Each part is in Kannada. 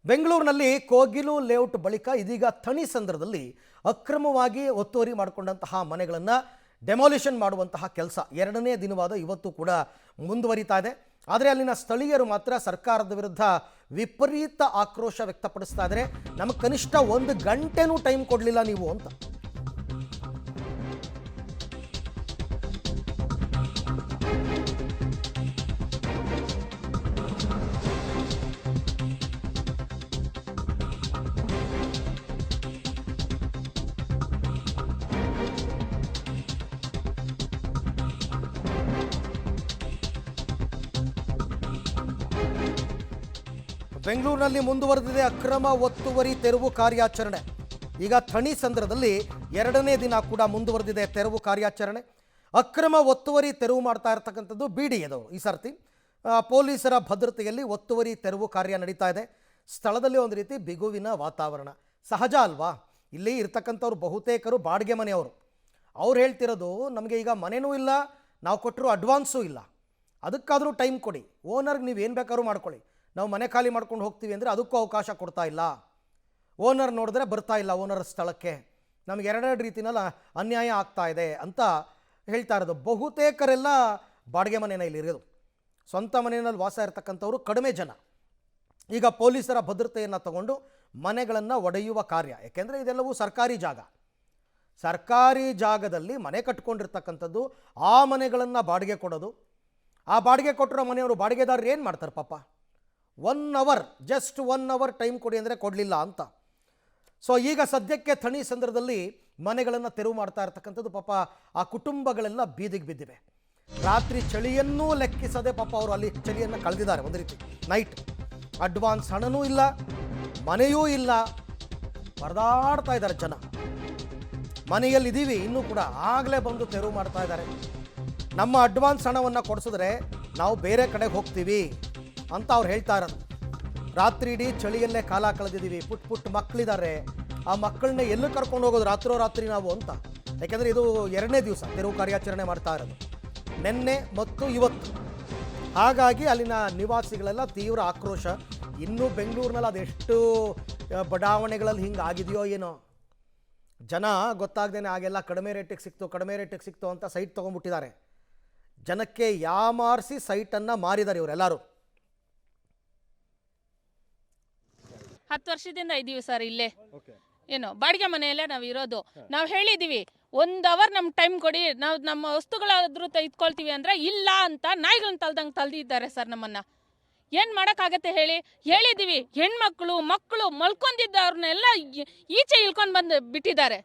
ಬೆಂಗಳೂರಿನಲ್ಲಿ ಕೋಗಿಲು ಲೇಔಟ್ ಬಳಿಕ ಇದೀಗ ಥಣಿಸಂದ್ರದಲ್ಲಿ ಅಕ್ರಮವಾಗಿ ಒತ್ತುವರಿ ಮಾಡಿಕೊಂಡಂತಹ ಮನೆಗಳನ್ನು ಡೆಮಾಲಿಷನ್ ಮಾಡುವಂತಹ ಕೆಲಸ ಎರಡನೇ ದಿನವಾದ ಇವತ್ತು ಕೂಡ ಮುಂದುವರಿತಾ ಇದೆ. ಆದರೆ ಅಲ್ಲಿನ ಸ್ಥಳೀಯರು ಮಾತ್ರ ಸರ್ಕಾರದ ವಿರುದ್ಧ ವಿಪರೀತ ಆಕ್ರೋಶ ವ್ಯಕ್ತಪಡಿಸ್ತಾ ಇದ್ದಾರೆ. ನಮಗೆ ಕನಿಷ್ಠ 1 ಗಂಟೆನೂ ಟೈಮ್ ಕೊಡಲಿಲ್ಲ ನೀವು ಅಂತ. ಬೆಂಗಳೂರಿನಲ್ಲಿ ಮುಂದುವರೆದಿದೆ ಅಕ್ರಮ ಒತ್ತುವರಿ ತೆರವು ಕಾರ್ಯಾಚರಣೆ. ಈಗ ಥಣಿಸಂದ್ರದಲ್ಲಿ ಎರಡನೇ ದಿನ ಕೂಡ ಮುಂದುವರೆದಿದೆ ತೆರವು ಕಾರ್ಯಾಚರಣೆ. ಅಕ್ರಮ ಒತ್ತುವರಿ ತೆರವು ಮಾಡ್ತಾ ಇರತಕ್ಕಂಥದ್ದು BDAದವರು. ಈ ಸರ್ತಿ ಪೊಲೀಸರ ಭದ್ರತೆಯಲ್ಲಿ ಒತ್ತುವರಿ ತೆರವು ಕಾರ್ಯ ನಡೀತಾ ಇದೆ. ಸ್ಥಳದಲ್ಲಿ ಒಂದು ರೀತಿ ಬಿಗುವಿನ ವಾತಾವರಣ. ಸಹಜ ಅಲ್ವಾ? ಇಲ್ಲಿ ಇರ್ತಕ್ಕಂಥವ್ರು ಬಹುತೇಕರು ಬಾಡಿಗೆ ಮನೆಯವರು. ಅವ್ರು ಹೇಳ್ತಿರೋದು ನಮಗೆ ಈಗ ಮನೆಯೂ ಇಲ್ಲ, ನಾವು ಕೊಟ್ಟರು ಅಡ್ವಾನ್ಸೂ ಇಲ್ಲ, ಅದಕ್ಕಾದರೂ ಟೈಮ್ ಕೊಡಿ, ಓನರ್ಗೆ ನೀವು ಏನು ಬೇಕಾದ್ರೂ ಮಾಡ್ಕೊಳ್ಳಿ, ನಾವು ಮನೆ ಖಾಲಿ ಮಾಡ್ಕೊಂಡು ಹೋಗ್ತೀವಿ ಅಂದರೆ ಅದಕ್ಕೂ ಅವಕಾಶ ಕೊಡ್ತಾ ಇಲ್ಲ. ಓನರ್ ನೋಡಿದ್ರೆ ಬರ್ತಾ ಇಲ್ಲ ಓನರ್ ಸ್ಥಳಕ್ಕೆ, ನಮಗೆ ಎರಡೆರಡು ರೀತಿಯಲ್ಲಿ ಅನ್ಯಾಯ ಆಗ್ತಾ ಇದೆ ಅಂತ ಹೇಳ್ತಾ ಇರೋದು. ಬಹುತೇಕರೆಲ್ಲ ಬಾಡಿಗೆ ಮನೆಯಲ್ಲಿ ಇರೋದು, ಸ್ವಂತ ಮನೆಯಲ್ಲಿ ವಾಸ ಇರತಕ್ಕಂಥವ್ರು ಕಡಿಮೆ ಜನ. ಈಗ ಪೊಲೀಸರ ಭದ್ರತೆಯನ್ನು ತಗೊಂಡು ಮನೆಗಳನ್ನು ಒಡೆಯುವ ಕಾರ್ಯ, ಏಕೆಂದರೆ ಇದೆಲ್ಲವೂ ಸರ್ಕಾರಿ ಜಾಗ. ಸರ್ಕಾರಿ ಜಾಗದಲ್ಲಿ ಮನೆ ಕಟ್ಕೊಂಡಿರ್ತಕ್ಕಂಥದ್ದು, ಆ ಮನೆಗಳನ್ನು ಬಾಡಿಗೆ ಕೊಡೋದು. ಆ ಬಾಡಿಗೆ ಕೊಟ್ಟಿರೋ ಮನೆಯವರು ಬಾಡಿಗೆದಾರರು ಏನು ಮಾಡ್ತಾರೆ ಪಾಪ? 1 ಅವರ್, ಜಸ್ಟ್ 1 ಅವರ್ ಟೈಮ್ ಕೊಡಿ ಅಂದರೆ ಕೊಡಲಿಲ್ಲ ಅಂತ. ಸೊ ಈಗ ಸದ್ಯಕ್ಕೆ ಥಣಿಸಂದ್ರದಲ್ಲಿ ಮನೆಗಳನ್ನು ತೆರವು ಮಾಡ್ತಾ ಇರ್ತಕ್ಕಂಥದ್ದು. ಪಾಪ ಆ ಕುಟುಂಬಗಳೆಲ್ಲ ಬೀದಿಗೆ ಬಿದ್ದಿವೆ. ರಾತ್ರಿ ಚಳಿಯನ್ನೂ ಲೆಕ್ಕಿಸದೆ ಪಾಪ ಅವರು ಅಲ್ಲಿ ಚಳಿಯನ್ನು ಕಳೆದಿದ್ದಾರೆ. ಒಂದು ರೀತಿ ನೈಟ್ ಅಡ್ವಾನ್ಸ್ ಹಣನೂ ಇಲ್ಲ, ಮನೆಯೂ ಇಲ್ಲ, ಪರದಾಡ್ತಾ ಇದ್ದಾರೆ ಜನ. ಮನೆಯಲ್ಲಿದ್ದೀವಿ ಇನ್ನೂ ಕೂಡ, ಆಗಲೇ ಬಂದು ತೆರವು ಮಾಡ್ತಾ ಇದ್ದಾರೆ. ನಮ್ಮ ಅಡ್ವಾನ್ಸ್ ಹಣವನ್ನು ಕೊಡಿಸಿದ್ರೆ ನಾವು ಬೇರೆ ಕಡೆಗೆ ಹೋಗ್ತೀವಿ ಅಂತ ಅವ್ರು ಹೇಳ್ತಾ ಇರೋದು. ರಾತ್ರಿ ಇಡೀ ಚಳಿಯಲ್ಲೇ ಕಾಲ ಕಳೆದಿದ್ದೀವಿ, ಪುಟ್ಟ ಮಕ್ಕಳಿದ್ದಾರೆ, ಆ ಮಕ್ಕಳನ್ನ ಎಲ್ಲೂ ಕರ್ಕೊಂಡು ಹೋಗೋದು ರಾತ್ರಿ ನಾವು ಅಂತ. ಯಾಕೆಂದರೆ ಇದು ಎರಡನೇ ದಿವಸ ತೆರವು ಕಾರ್ಯಾಚರಣೆ ಮಾಡ್ತಾ ಇರೋದು, ನಿನ್ನೆ ಮತ್ತು ಇವತ್ತು. ಹಾಗಾಗಿ ಅಲ್ಲಿನ ನಿವಾಸಿಗಳೆಲ್ಲ ತೀವ್ರ ಆಕ್ರೋಶ. ಇನ್ನೂ ಬೆಂಗಳೂರಿನಲ್ಲಿ ಅದೆಷ್ಟು ಬಡಾವಣೆಗಳಲ್ಲಿ ಹಿಂಗೆ ಆಗಿದೆಯೋ ಏನೋ, ಜನ ಗೊತ್ತಾಗ್ದೇನೆ ಆಗೆಲ್ಲ ಕಡಿಮೆ ರೇಟಿಗೆ ಸಿಕ್ತು ಅಂತ ಸೈಟ್ ತೊಗೊಂಡ್ಬಿಟ್ಟಿದ್ದಾರೆ. ಜನಕ್ಕೆ ಯಾಮಾರಿಸಿ ಸೈಟನ್ನು ಮಾರಿದ್ದಾರೆ ಇವರೆಲ್ಲರೂ. 10 ವರ್ಷದಿಂದ ಇದ್ದೀವಿ ಸರ್ ಇಲ್ಲೇ. ಏನು ಬಾಡಿಗೆ ಮನೆಯಲ್ಲೇ ನಾವು ಇರೋದು. ನಾವು ಹೇಳಿದ್ದೀವಿ 1 ಅವರ್ ನಮ್ಗೆ ಟೈಮ್ ಕೊಡಿ, ನಾವು ನಮ್ಮ ವಸ್ತುಗಳಾದ್ರೂ ತೆಗೆದುಕೊಳ್ತೀವಿ ಅಂದರೆ ಇಲ್ಲ ಅಂತ ನಾಯಿಗಳನ್ನ ತಲ್ದಂಗೆ ತಲ್ದಿದ್ದಾರೆ ಸರ್ ನಮ್ಮನ್ನು. ಏನು ಮಾಡೋಕ್ಕಾಗತ್ತೆ ಹೇಳಿ? ಹೇಳಿದ್ದೀವಿ, ಹೆಣ್ಮಕ್ಳು ಮಕ್ಕಳು ಮಲ್ಕೊಂಡಿದ್ದವ್ರನ್ನೆಲ್ಲ ಈಚೆ ಇಳ್ಕೊಂಡು ಬಂದು ಬಿಟ್ಟಿದ್ದಾರೆ.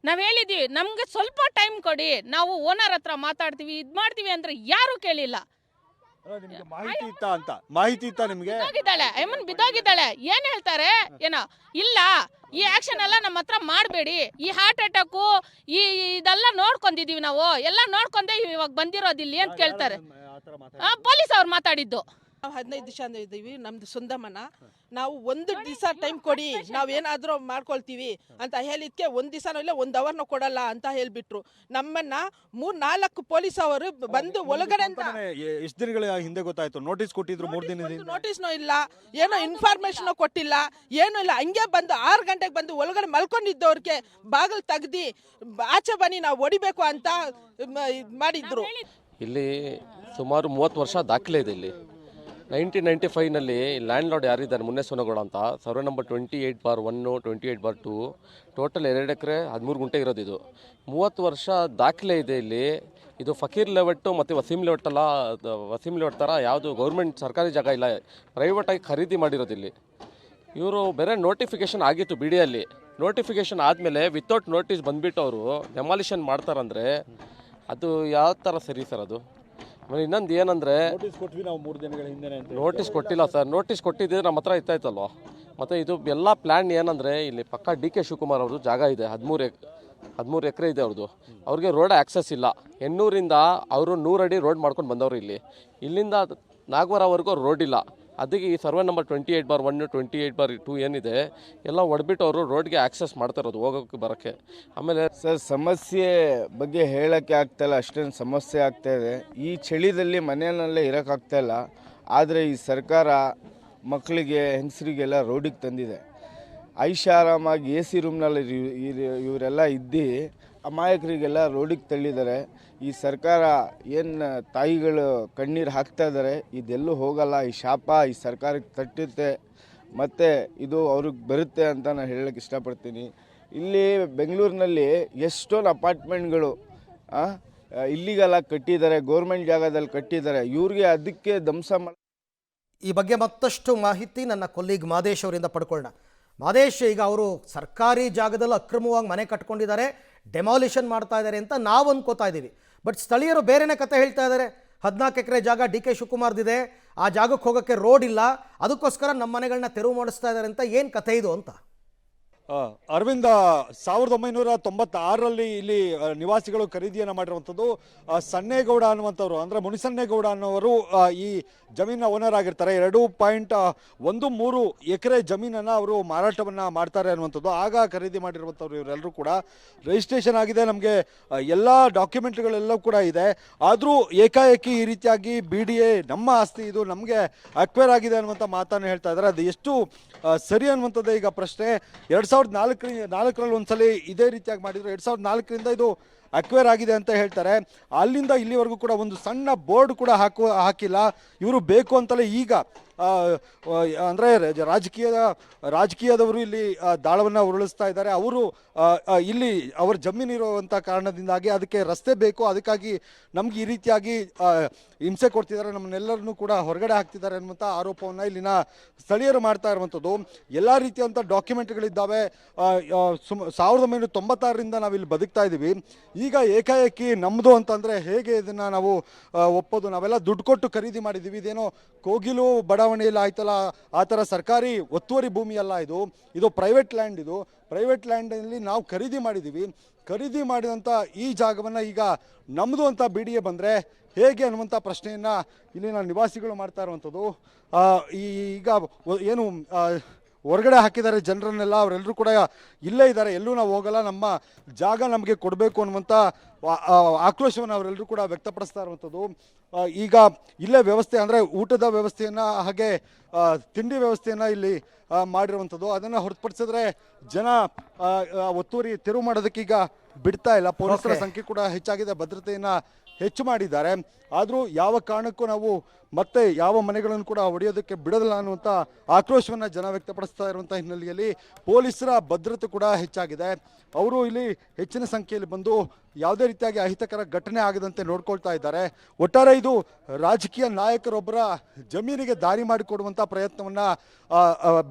ನಾವು ಹೇಳಿದ್ದೀವಿ ನಮಗೆ ಸ್ವಲ್ಪ ಟೈಮ್ ಕೊಡಿ, ನಾವು ಓನರ್ ಹತ್ರ ಮಾತಾಡ್ತೀವಿ, ಇದು ಮಾಡ್ತೀವಿ ಅಂದರೆ ಯಾರೂ ಕೇಳಿಲ್ಲ. ಮಾಹಿತಿ ಇತ್ತ ನಿಮಗೆ? ಬಿದ್ದೋಗಿದ್ದಾಳೆ. ಏನ್ ಹೇಳ್ತಾರೆ ಏನೋ ಇಲ್ಲ, ಈ ಆಕ್ಷನ್ ಎಲ್ಲ ನಮ್ಮ ಹತ್ರ ಮಾಡಬೇಡಿ, ಈ ಹಾರ್ಟ್ ಅಟ್ಯಾಕು ಇದೆಲ್ಲ ನೋಡ್ಕೊಂಡಿದೀವಿ, ನಾವು ಎಲ್ಲ ನೋಡ್ಕೊಂಡೆ ಇವಾಗ ಬಂದಿರೋದಿಲ್ಲ ಅಂತ ಕೇಳ್ತಾರೆ. ಪೊಲೀಸ್ ಅವ್ರು ಮಾತಾಡಿದ್ದು. ನಾವು 15 ದಿವಸ ಇದ್ದೀವಿ, ನಮ್ದು ಸ್ವಂತ ಮನ. ನಾವು 1 ದಿವಸ ಟೈಮ್ ಕೊಡಿ, ನಾವೇನಾದರೂ ಮಾಡ್ಕೊಳ್ತೀವಿ ಅಂತ ಹೇಳಿದ್ಕೆ 1 ದಿವಸನೂ ಇಲ್ಲ, 1 ಅವರ್ನೂ ಕೊಡಲ್ಲ ಅಂತ ಹೇಳಿಬಿಟ್ರು. ನಮ್ಮನ್ನ 3-4 ಪೊಲೀಸ್ ಅವರು ಬಂದು ಒಳಗಡೆ ಅಂತ. ಎಷ್ಟು ದಿನಗಳ ಹಿಂದೆ ಗೊತ್ತಾಯ್ತು? ನೋಟಿಸ್ ಕೊಟ್ಟಿದ್ರು 3 ದಿನದಿಂದ. ನೋಟಿಸ್ನೂ ಇಲ್ಲ, ಏನೋ ಇನ್ಫಾರ್ಮೇಶನ್ ಕೊಟ್ಟಿಲ್ಲ, ಏನೂ ಇಲ್ಲ. ಹಂಗೆ ಬಂದು 6 ಗಂಟೆಗೆ ಬಂದು ಒಳಗಡೆ ಮಲ್ಕೊಂಡಿದ್ದವ್ರಿಗೆ ಬಾಗಿಲು ತೆಗ್ದು ಆಚೆ ಬನ್ನಿ ನಾವು ಹೊಡಿಬೇಕು ಅಂತ ಮಾಡಿದ್ರು. ಇಲ್ಲಿ ಸುಮಾರು 30 ವರ್ಷ ದಾಖಲೆ ಇದೆ. ಇಲ್ಲಿ 1995ನಲ್ಲಿ ಲ್ಯಾಂಡ್ ಲಾರ್ಡ್ ಯಾರಿದ್ದಾರೆ, ಮುನ್ನೇಸ್ವನಗೌಡ ಅಂತ, ಸರ್ವೆ ನಂಬರ್ 28/1, 28/2, ಟೋಟಲ್ 2 ಎಕರೆ 13 ಗುಂಟೆ ಇರೋದು. ಇದು 30 ವರ್ಷ ದಾಖಲೆ ಇದೆ ಇಲ್ಲಿ. ಇದು ಫಕೀರ್ ಲೇಔಟು ಮತ್ತು ವಸೀಂ ಲೇಔಟ್ ಅಲ್ಲ, ವಸೀಂ ಲೇಔಟ್ ಥರ ಯಾವುದು ಗೌರ್ಮೆಂಟ್ ಸರ್ಕಾರಿ ಜಾಗ ಇಲ್ಲ, ಪ್ರೈವೇಟಾಗಿ ಖರೀದಿ ಮಾಡಿರೋದು. ಇಲ್ಲಿ ಇವರು ಬೇರೆ ನೋಟಿಫಿಕೇಷನ್ ಆಗಿತ್ತು BDAಯಲ್ಲಿ. ನೋಟಿಫಿಕೇಷನ್ ಆದಮೇಲೆ ವಿತೌಟ್ ನೋಟಿಸ್ ಬಂದುಬಿಟ್ಟು ಅವರು ಡೆಮಾಲಿಷನ್ ಮಾಡ್ತಾರಂದರೆ ಅದು ಯಾವ ಥರ ಸರಿ ಸರ್? ಅದು ಆಮೇಲೆ ಇನ್ನೊಂದು ಏನಂದರೆ, ನೋಟಿಸ್ ಕೊಟ್ಟಿಲ್ಲ ಸರ್. ನೋಟಿಸ್ ಕೊಟ್ಟಿದ್ದರೆ ನಮ್ಮ ಹತ್ರ ಇತ್ತಾಯ್ತಲ್ವ. ಮತ್ತು ಇದು ಎಲ್ಲ ಪ್ಲ್ಯಾನ್ ಏನಂದರೆ, ಇಲ್ಲಿ ಪಕ್ಕ DK ಶಿವಕುಮಾರ್ ಅವ್ರದ್ದು ಜಾಗ ಇದೆ, 13 ಎಕರೆ ಇದೆ ಅವ್ರದ್ದು. ಅವ್ರಿಗೆ ರೋಡ್ ಆ್ಯಕ್ಸಸ್ ಇಲ್ಲ. ಹೆಣ್ಣೂರಿಂದ ಅವರು 100 ಅಡಿ ರೋಡ್ ಮಾಡ್ಕೊಂಡು ಬಂದವರು. ಇಲ್ಲಿಂದ ನಾಗವರವರೆಗೂ ರೋಡ್ ಇಲ್ಲ. ಅದಕ್ಕೆ ಈ ಸರ್ವೆ ನಂಬರ್ 28/1, 28/2 ಏನಿದೆ ಎಲ್ಲ ಹೊಡೆಬಿಟ್ಟು ಅವರು ರೋಡ್ಗೆ ಆಕ್ಸೆಸ್ ಮಾಡ್ತಾ ಇರೋದು, ಹೋಗೋಕ್ಕೆ ಬರೋಕ್ಕೆ. ಆಮೇಲೆ ಸರ್, ಸಮಸ್ಯೆ ಬಗ್ಗೆ ಹೇಳೋಕ್ಕೆ ಆಗ್ತಾಯಿಲ್ಲ, ಅಷ್ಟೊಂದು ಸಮಸ್ಯೆ ಆಗ್ತಾಯಿದೆ. ಈ ಚಳಿದಲ್ಲಿ ಮನೆಯಲ್ಲೇ ಇರೋಕ್ಕಾಗ್ತಾಯಿಲ್ಲ. ಆದರೆ ಈ ಸರ್ಕಾರ ಮಕ್ಕಳಿಗೆ ಹೆಂಗಸರಿಗೆಲ್ಲ ರೋಡಿಗೆ ತಂದಿದೆ. ಐಷಾರಾಮಾಗಿ ಎ ಸಿ ರೂಮ್ನಲ್ಲಿ ಇವರೆಲ್ಲ ಇದ್ದು ಅಮಾಯಕರಿಗೆಲ್ಲ ರೋಡಿಗೆ ತಳ್ಳಿದ್ದಾರೆ. ಈ ಸರ್ಕಾರ ಏನು ತಾಯಿಗಳು ಕಣ್ಣೀರು ಹಾಕ್ತಾ ಇದ್ದಾರೆ, ಇದೆಲ್ಲೂ ಹೋಗಲ್ಲ. ಈ ಶಾಪ ಈ ಸರ್ಕಾರಕ್ಕೆ ತಟ್ಟುತ್ತೆ ಮತ್ತು ಇದು ಅವ್ರಿಗೆ ಬರುತ್ತೆ ಅಂತ ನಾನು ಹೇಳಕ್ಕೆ ಇಷ್ಟಪಡ್ತೀನಿ. ಇಲ್ಲಿ ಬೆಂಗಳೂರಿನಲ್ಲಿ ಎಷ್ಟೊಂದು ಅಪಾರ್ಟ್ಮೆಂಟ್ಗಳು ಇಲ್ಲಿಗೆಲ್ಲ ಕಟ್ಟಿದ್ದಾರೆ, ಗೌರ್ಮೆಂಟ್ ಜಾಗದಲ್ಲಿ ಕಟ್ಟಿದ್ದಾರೆ. ಇವ್ರಿಗೆ ಅದಕ್ಕೆ ಧ್ವಂಸ ಮಾಡಿ. ಈ ಬಗ್ಗೆ ಮತ್ತಷ್ಟು ಮಾಹಿತಿ ನನ್ನ ಕೊಲ್ಲಿಗ್ ಮಾದೇಶ್ ಅವರಿಂದ ಪಡ್ಕೊಳ್ಳೋಣ. ಮಾದೇಶ್, ಈಗ ಅವರು ಸರ್ಕಾರಿ ಜಾಗದಲ್ಲಿ ಅಕ್ರಮವಾಗಿ ಮನೆ ಕಟ್ಕೊಂಡಿದ್ದಾರೆ, ಡೆಮಾಲಿಷನ್ ಮಾಡ್ತಾ ಇದ್ದಾರೆ ಅಂತ ನಾವು ಅನ್ಕೋತಾ ಇದ್ದೀವಿ. ಬಟ್ ಸ್ಥಳೀಯರು ಬೇರೆನೇ ಕತೆ ಹೇಳ್ತಾ ಇದ್ದಾರೆ. 14 ಎಕರೆ ಜಾಗ ಡಿ ಕೆ ಶಿವಕುಮಾರ್ದಿದೆ, ಆ ಜಾಗಕ್ಕೆ ಹೋಗೋಕ್ಕೆ ರೋಡ್ ಇಲ್ಲ, ಅದಕ್ಕೋಸ್ಕರ ನಮ್ಮ ಮನೆಗಳನ್ನ ತೆರವು ಮಾಡಿಸ್ತಾ ಇದ್ದಾರೆ ಅಂತ. ಏನು ಕತೆ ಇದು ಅಂತ? ಅರವಿಂದ, 1996ರಲ್ಲಿ ಇಲ್ಲಿ ನಿವಾಸಿಗಳು ಖರೀದಿಯನ್ನು ಮಾಡಿರುವಂಥದ್ದು. ಸನ್ನೇಗೌಡ ಅನ್ನುವಂಥವ್ರು, ಅಂದರೆ ಮುನಿಸನ್ನೇಗೌಡ ಅನ್ನೋರು ಈ ಜಮೀನಿನ ಓನರ್ ಆಗಿರ್ತಾರೆ. 2.13 ಎಕರೆ ಜಮೀನನ್ನು ಅವರು ಮಾರಾಟವನ್ನು ಮಾಡ್ತಾರೆ ಅನ್ನುವಂಥದ್ದು. ಆಗ ಖರೀದಿ ಮಾಡಿರುವಂಥವ್ರು ಇವರೆಲ್ಲರೂ ಕೂಡ. ರಿಜಿಸ್ಟ್ರೇಷನ್ ಆಗಿದೆ, ನಮಗೆ ಎಲ್ಲ ಡಾಕ್ಯುಮೆಂಟ್ಗಳೆಲ್ಲವೂ ಕೂಡ ಇದೆ. ಆದರೂ ಏಕಾಏಕಿ ಈ ರೀತಿಯಾಗಿ BDA ನಮ್ಮ ಆಸ್ತಿ ಇದು, ನಮಗೆ ಅಕ್ವೈರ್ ಆಗಿದೆ ಅನ್ನುವಂಥ ಮಾತನ್ನು ಹೇಳ್ತಾ ಇದ್ದಾರೆ. ಅದು ಎಷ್ಟು ಸರಿ ಅನ್ನುವಂಥದ್ದೇ ಈಗ ಪ್ರಶ್ನೆ. 2004ರಲ್ಲಿ ಒಂದ್ಸಲಿ ಇದೇ ರೀತಿಯಾಗಿ ಮಾಡಿದ್ರು. 2004ರಿಂದ ಇದು ಅಕ್ವೈರ್ ಆಗಿದೆ ಅಂತ ಹೇಳ್ತಾರೆ. ಅಲ್ಲಿಂದ ಇಲ್ಲಿವರೆಗೂ ಕೂಡ ಒಂದು ಸಣ್ಣ ಬೋರ್ಡ್ ಕೂಡ ಹಾಕಿಲ್ಲ. ಇವರು ಬೇಕು ಅಂತಲೇ ಈಗ ಅಂದರೆ ರಾಜಕೀಯದವರು ಇಲ್ಲಿ ದಾಳವನ್ನು ಉರುಳಿಸ್ತಾ ಇದ್ದಾರೆ. ಅವರು ಇಲ್ಲಿ ಅವರ ಜಮೀನಿರುವಂಥ ಕಾರಣದಿಂದಾಗಿ ಅದಕ್ಕೆ ರಸ್ತೆ ಬೇಕು, ಅದಕ್ಕಾಗಿ ನಮ್ಗೆ ಈ ರೀತಿಯಾಗಿ ಹಿಂಸೆ ಕೊಡ್ತಿದ್ದಾರೆ, ನಮ್ಮನ್ನೆಲ್ಲರನ್ನೂ ಕೂಡ ಹೊರಗಡೆ ಹಾಕ್ತಿದ್ದಾರೆ ಅನ್ನುವಂಥ ಆರೋಪವನ್ನು ಇಲ್ಲಿನ ಸ್ಥಳೀಯರು ಮಾಡ್ತಾ ಇರುವಂಥದ್ದು. ಎಲ್ಲ ರೀತಿಯಂಥ ಡಾಕ್ಯುಮೆಂಟ್ಗಳಿದ್ದಾವೆ. 1996ರಿಂದ ನಾವಿಲ್ಲಿ ಬದುಕ್ತಾ ಇದ್ದೀವಿ. ಈಗ ಏಕಾಏಕಿ ನಮ್ಮದು ಅಂತಂದರೆ ಹೇಗೆ ಇದನ್ನು ನಾವು ಒಪ್ಪೋದು? ನಾವೆಲ್ಲ ದುಡ್ಡು ಕೊಟ್ಟು ಖರೀದಿ ಮಾಡಿದ್ದೀವಿ. ಇದೇನೋ ಕೋಗಿಲು ಬಡಾವಣೆಯಲ್ಲಿ ಆಯ್ತಲ್ಲ ಆ ಥರ ಸರ್ಕಾರಿ ಒತ್ತುವರಿ ಭೂಮಿ ಅಲ್ಲ ಇದು. ಇದು ಪ್ರೈವೇಟ್ ಲ್ಯಾಂಡ್. ಇದು ಪ್ರೈವೇಟ್ ಲ್ಯಾಂಡಲ್ಲಿ ನಾವು ಖರೀದಿ ಮಾಡಿದ್ದೀವಿ. ಖರೀದಿ ಮಾಡಿದಂಥ ಈ ಜಾಗವನ್ನು ಈಗ ನಮ್ಮದು ಅಂತ BDA ಬಂದರೆ ಹೇಗೆ ಅನ್ನುವಂಥ ಪ್ರಶ್ನೆಯನ್ನು ಇಲ್ಲಿನ ನಿವಾಸಿಗಳು ಮಾಡ್ತಾ ಇರುವಂಥದ್ದು. ಈಗ ಏನು ಹೊರಗಡೆ ಹಾಕಿದ್ದಾರೆ ಜನರನ್ನೆಲ್ಲ, ಅವರೆಲ್ಲರೂ ಕೂಡ ಇಲ್ಲೇ ಇದ್ದಾರೆ, ಎಲ್ಲೂ ನಾವು ಹೋಗಲ್ಲ, ನಮ್ಮ ಜಾಗ ನಮಗೆ ಕೊಡಬೇಕು ಅನ್ನುವಂಥ ಆಕ್ರೋಶವನ್ನು ಅವರೆಲ್ಲರೂ ಕೂಡ ವ್ಯಕ್ತಪಡಿಸ್ತಾ ಇರುವಂಥದ್ದು. ಈಗ ಇಲ್ಲೇ ವ್ಯವಸ್ಥೆ ಅಂದರೆ ಊಟದ ವ್ಯವಸ್ಥೆಯನ್ನು ಹಾಗೆ ತಿಂಡಿ ವ್ಯವಸ್ಥೆಯನ್ನು ಇಲ್ಲಿ ಮಾಡಿರುವಂಥದ್ದು. ಅದನ್ನು ಹೊರತುಪಡಿಸಿದ್ರೆ ಜನ ಒತ್ತುವರಿ ತೆರವು ಮಾಡೋದಕ್ಕೆ ಈಗ ಬಿಡ್ತಾ ಇಲ್ಲ. ಪೊಲೀಸರ ಸಂಖ್ಯೆ ಕೂಡ ಹೆಚ್ಚಾಗಿದೆ, ಭದ್ರತೆಯನ್ನು ಹೆಚ್ಚು ಮಾಡಿದ್ದಾರೆ. ಆದರೂ ಯಾವ ಕಾರಣಕ್ಕೂ ನಾವು ಮತ್ತೆ ಯಾವ ಮನೆಗಳನ್ನು ಕೂಡ ಹೊಡೆಯೋದಕ್ಕೆ ಬಿಡೋದಿಲ್ಲ ಅನ್ನುವಂಥ ಆಕ್ರೋಶವನ್ನು ಜನ ವ್ಯಕ್ತಪಡಿಸ್ತಾ ಇರುವಂಥ ಹಿನ್ನೆಲೆಯಲ್ಲಿ ಪೊಲೀಸರ ಭದ್ರತೆ ಕೂಡ ಹೆಚ್ಚಾಗಿದೆ. ಅವರು ಇಲ್ಲಿ ಹೆಚ್ಚಿನ ಸಂಖ್ಯೆಯಲ್ಲಿ ಬಂದು ಯಾವುದೇ ರೀತಿಯಾಗಿ ಅಹಿತಕರ ಘಟನೆ ಆಗದಂತೆ ನೋಡ್ಕೊಳ್ತಾ ಇದ್ದಾರೆ. ಒಟ್ಟಾರೆ ಇದು ರಾಜಕೀಯ ನಾಯಕರೊಬ್ಬರ ಜಮೀನಿಗೆ ದಾರಿ ಮಾಡಿಕೊಡುವಂಥ ಪ್ರಯತ್ನವನ್ನು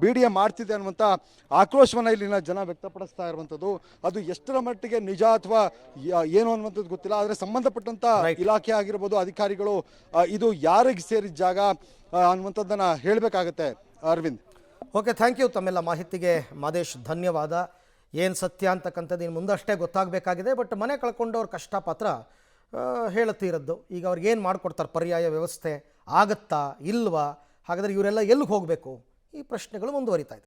BDA ಮಾಡ್ತಿದೆ ಅನ್ನುವಂಥ ಆಕ್ರೋಶವನ್ನು ಇಲ್ಲಿನ ಜನ ವ್ಯಕ್ತಪಡಿಸ್ತಾ ಇರುವಂಥದ್ದು. ಅದು ಎಷ್ಟರ ಮಟ್ಟಿಗೆ ನಿಜ ಅಥವಾ ಏನು ಅನ್ನುವಂಥದ್ದು ಗೊತ್ತಿಲ್ಲ. ಆದರೆ ಸಂಬಂಧಪಟ್ಟಂಥ ಇಲಾಖೆ ಆಗಿರ್ಬೋದು, ಅಧಿಕಾರಿಗಳು ಇದು ಯಾರಿಗೆ ಸೇರಿದ ಜಾಗ ಅನ್ನುವಂಥದ್ದನ್ನು ಹೇಳಬೇಕಾಗತ್ತೆ. Aravind, okay, thank you. ತಮ್ಮೆಲ್ಲ ಮಾಹಿತಿಗೆ ಮಾದೇಶ್ ಧನ್ಯವಾದ. ಏನು ಸತ್ಯ ಅಂತಕ್ಕಂಥದ್ದು ಇನ್ನು ಮುಂದಷ್ಟೇ ಗೊತ್ತಾಗಬೇಕಾಗಿದೆ. ಬಟ್ ಮನೆ ಕಳ್ಕೊಂಡವ್ರ ಕಷ್ಟ ಪಾತ್ರ ಹೇಳುತ್ತೀರದ್ದು. ಈಗ ಅವ್ರಿಗೇನು ಮಾಡಿಕೊಡ್ತಾರೆ? ಪರ್ಯಾಯ ವ್ಯವಸ್ಥೆ ಆಗತ್ತಾ ಇಲ್ವಾ? ಹಾಗಾದರೆ ಇವರೆಲ್ಲ ಎಲ್ಲಿಗೆ ಹೋಗಬೇಕು? ಈ ಪ್ರಶ್ನೆಗಳು ಮುಂದುವರಿತಾ ಇದೆ.